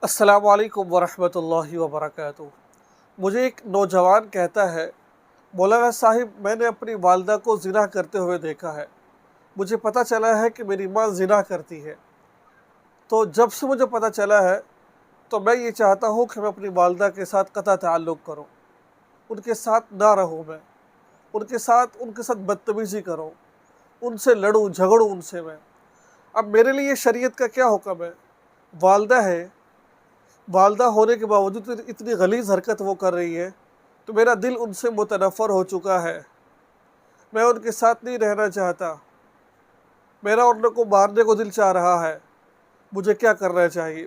السلام علیکم ورحمۃ اللہ وبرکاتہ۔ مجھے ایک نوجوان کہتا ہے، مولانا صاحب میں نے اپنی والدہ کو زنا کرتے ہوئے دیکھا ہے، مجھے پتہ چلا ہے کہ میری ماں زنا کرتی ہے، تو جب سے مجھے پتہ چلا ہے تو میں یہ چاہتا ہوں کہ میں اپنی والدہ کے ساتھ قطع تعلق کروں، ان کے ساتھ نہ رہوں، میں ان کے ساتھ بدتمیزی کروں، ان سے لڑوں جھگڑوں ان سے میں۔ اب میرے لیے شریعت کا کیا حکم ہے؟ والدہ ہے، والدہ ہونے کے باوجود اتنی غلیظ حرکت وہ کر رہی ہے تو میرا دل ان سے متنفر ہو چکا ہے، میں ان کے ساتھ نہیں رہنا چاہتا، میرا ان کو مارنے کو دل چاہ رہا ہے، مجھے کیا کرنا چاہیے؟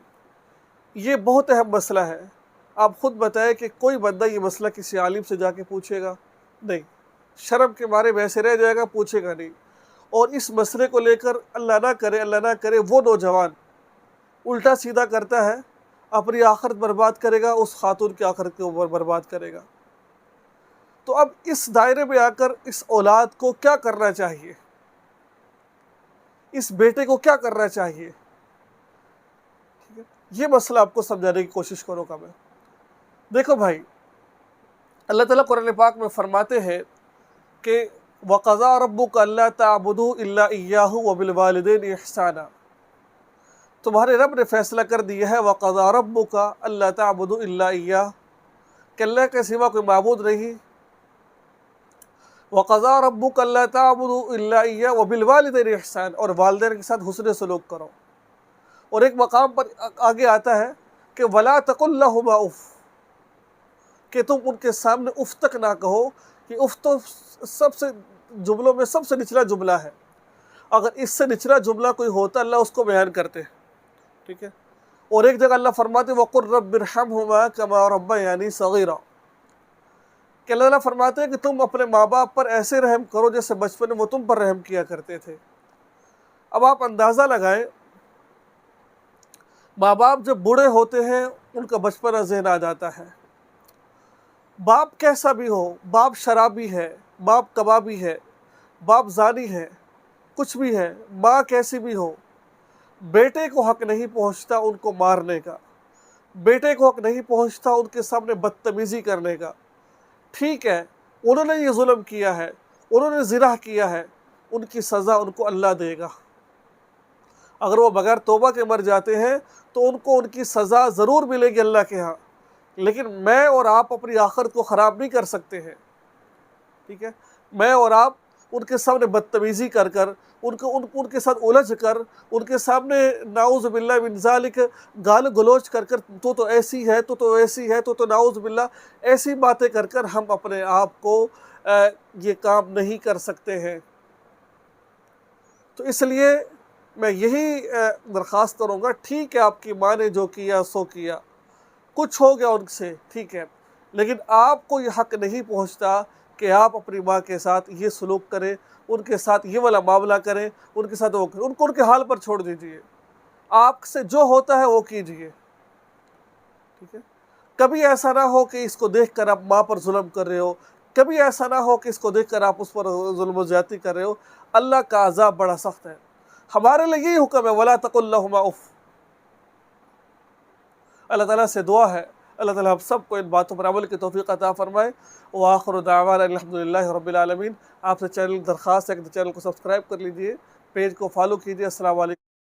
یہ بہت اہم مسئلہ ہے۔ آپ خود بتائیں کہ کوئی بندہ یہ مسئلہ کسی عالم سے جا کے پوچھے گا؟ نہیں، شرم کے مارے ویسے رہ جائے گا، پوچھے گا نہیں۔ اور اس مسئلے کو لے کر اللہ نہ کرے وہ نوجوان الٹا سیدھا کرتا ہے، اپنی آخرت برباد کرے گا، اس خاتون کی آخرت کے اوپر برباد کرے گا۔ تو اب اس دائرے میں آ کر اس اولاد کو کیا کرنا چاہیے؟ اس بیٹے کو کیا کرنا چاہیے؟ یہ مسئلہ آپ کو سمجھانے کی کوشش کروں گا میں۔ دیکھو بھائی، اللہ تعالیٰ قرآن پاک میں فرماتے ہیں کہ وَقَضَىٰ رَبُّكَ أَلَّا تَعْبُدُوا إِلَّا إِيَّاهُ وَبِالْوَالِدَيْنِ إِحْسَانًا، تمہارے رب نے فیصلہ کر دیا ہے وَقَضَىٰ رَبُّكَ أَلَّا تَعْبُدُوا إِلَّا إِيَّاهُ، کہ اللہ کے سوا کوئی معبود نہیں۔ وَقَضَىٰ رَبُّكَ أَلَّا تَعْبُدُوا إِلَّا إِيَّاهُ وَبِالْوَالِدَيْنِ إِحْسَانًا، اور والدین کے ساتھ حسن سلوک کرو۔ اور ایک مقام پر آگے آتا ہے کہ وَلَا تَقُل لَّهُمَا اُفٍّ، کہ تم ان کے سامنے اف تک نہ کہو، کہ اف تو سب سے جملوں میں سب سے نچلا جملہ ہے، اگر اس سے نچلا جملہ کوئی ہوتا اللہ اس کو بیان کرتے، ٹھیک ہے۔ اور ایک جگہ اللہ فرماتے وَقُلْ رَبِّ ارْحَمْهُمَا كَمَا رَبَّيَانِي صَغِيرًا، کہ اللہ تعالیٰ فرماتے ہیں کہ تم اپنے ماں باپ پر ایسے رحم کرو جیسے بچپن میں وہ تم پر رحم کیا کرتے تھے۔ اب آپ اندازہ لگائیں، ماں باپ جب بوڑھے ہوتے ہیں ان کا بچپنا ذہن آ جاتا ہے، باپ کیسا بھی ہو، باپ شرابی ہے، باپ کبابی ہے، باپ زانی ہے، کچھ بھی ہے، ماں کیسی بھی ہو، بیٹے کو حق نہیں پہنچتا ان کو مارنے کا، بیٹے کو حق نہیں پہنچتا ان کے سامنے بدتمیزی کرنے کا۔ ٹھیک ہے، انہوں نے یہ ظلم کیا ہے، انہوں نے زنا کیا ہے، ان کی سزا ان کو اللہ دے گا۔ اگر وہ بغیر توبہ کے مر جاتے ہیں تو ان کو ان کی سزا ضرور ملے گی اللہ کے ہاں، لیکن میں اور آپ اپنی آخرت کو خراب نہیں کر سکتے ہیں، ٹھیک ہے۔ میں اور آپ ان کے سامنے بدتمیزی کر کر، ان کے ساتھ الجھ کر، ان کے سامنے نعوذ باللہ من ذالک گال گلوچ کر کر تو ایسی ہے، تو ایسی ہے، تو نعوذ باللہ ایسی باتیں کر کر ہم اپنے آپ کو یہ کام نہیں کر سکتے ہیں۔ تو اس لیے میں یہی درخواست کروں گا، ٹھیک ہے آپ کی ماں نے جو کیا سو کیا، کچھ ہو گیا ان سے، ٹھیک ہے، لیکن آپ کو یہ حق نہیں پہنچتا کہ آپ اپنی ماں کے ساتھ یہ سلوک کریں، ان کے ساتھ یہ والا معاملہ کریں، ان کے ساتھ وہ کریں، ان کو ان کے حال پر چھوڑ دیجئے، آپ سے جو ہوتا ہے وہ کیجئے، ٹھیک ہے۔ کبھی ایسا نہ ہو کہ اس کو دیکھ کر آپ ماں پر ظلم کر رہے ہو، کبھی ایسا نہ ہو کہ اس کو دیکھ کر آپ اس پر ظلم و زیادتی کر رہے ہو۔ اللہ کا عذاب بڑا سخت ہے، ہمارے لیے یہی حکم ہے وَلَا تَقُل لَّهُمَا اُفٍّ۔ اللہ تعالیٰ سے دعا ہے اللہ تعالیٰ ہم سب کو ان باتوں پر عمل کی توفیق عطا فرمائے۔ وآخر دعوانا الحمدللہ رب العالمین۔ آپ سے چینل درخواست ہے کہ چینل کو سبسکرائب کر لیجئے، پیج کو فالو کیجئے۔ السلام علیکم۔